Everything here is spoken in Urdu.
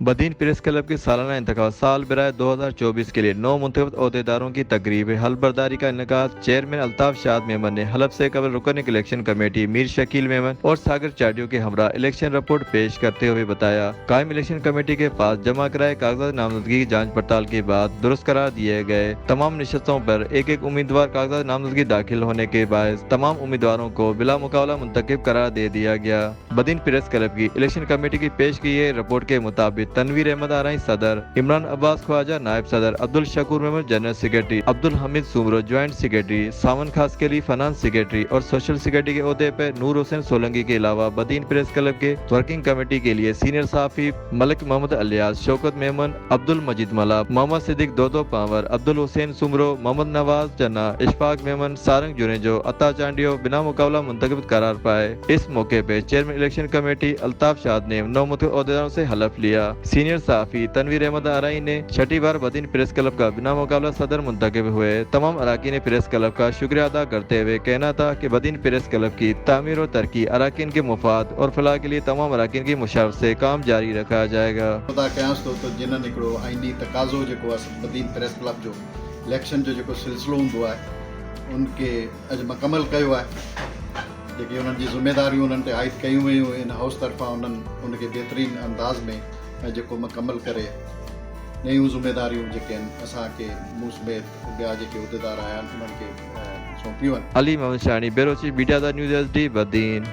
بدین پریس کلب کے سالانہ انتخاب سال برائے 2024 کے لیے 9 منتخب عہدیداروں کی تقریب حلف برداری کا انعقاد۔ چیئرمین الطاف شاد میمن نے حلف سے قبل رکن الیکشن کمیٹی میر شکیل میمن اور ساگر چاڈیو کے ہمراہ الیکشن رپورٹ پیش کرتے ہوئے بتایا، قائم الیکشن کمیٹی کے پاس جمع کرائے کاغذات نامزدگی کی جانچ پڑتال کے بعد درست قرار دیے گئے۔ تمام نشستوں پر ایک امیدوار کاغذات نامزدگی داخل ہونے کے باعث تمام امیدواروں کو بلا مقابلہ منتخب قرار دے دیا گیا۔ بدین پریس کلب کی الیکشن کمیٹی کی پیش کی گئی رپورٹ کے مطابق تنویر احمد آرائی صدر، عمران عباس خواجہ نائب صدر، Abdul Shakoor Muhammad general secretary, Abdul Hameed Soomro joint secretary, Sawan خاص کے لیے فنانس سیکرٹری اور سوشل سیکرٹری کے عہدے پر نور حسین سولنگی کے علاوہ بدین پریس کلب کے ورکنگ کمیٹی کے لیے سینئر صحافی ملک محمد الیاس، شوکت میمن، عبد المجید ملا، محمد صدیق دودو پانور، عبدالحسین سومرو، محمد نواز چنا، اشفاق میمن، سارنگ جونیجو، عطا چانڈیو بنا مقابلہ منتخب قرار پائے۔ اس موقع پہ چیئرمین الیکشن کمیٹی الطاف شاد نے 9 منتخب عہدیداروں سے حلف لیا۔ سینئر صحافی تنویر احمد آرائی نے چھٹی بار بدین پریس کلب کا بنا مقابلہ صدر منتخب ہوئے۔ تمام اراکین پریس کلب کا شکریہ ادا کرتے ہوئے کہنا تھا کہ بدین پریس کلب کی تعمیر و ترقی اراکین کے مفاد اور فلاح کے لیے تمام اراکین کی مشاورت سے کام جاری رکھا جائے گا۔ خدا کیاس تو جنن ایکڑو آئینی تقاضو جو بدین پریس کلب جو الیکشن جو سلسلو ہوں ان کے اج مکمل کیا ہے، جی ان کی ذمہ داریوں ان عائد کیوں ویوں ان ہاؤس طرفا ان کے بہترین انداز میں جو مکمل کرے نیوں ذمہ داریوں جن اصا کے منہ سمیت بیا جو عہدیدار آیا ان کے سونپیوں۔ Ali Muhammad Shani, bureau chief media the news S D Badin.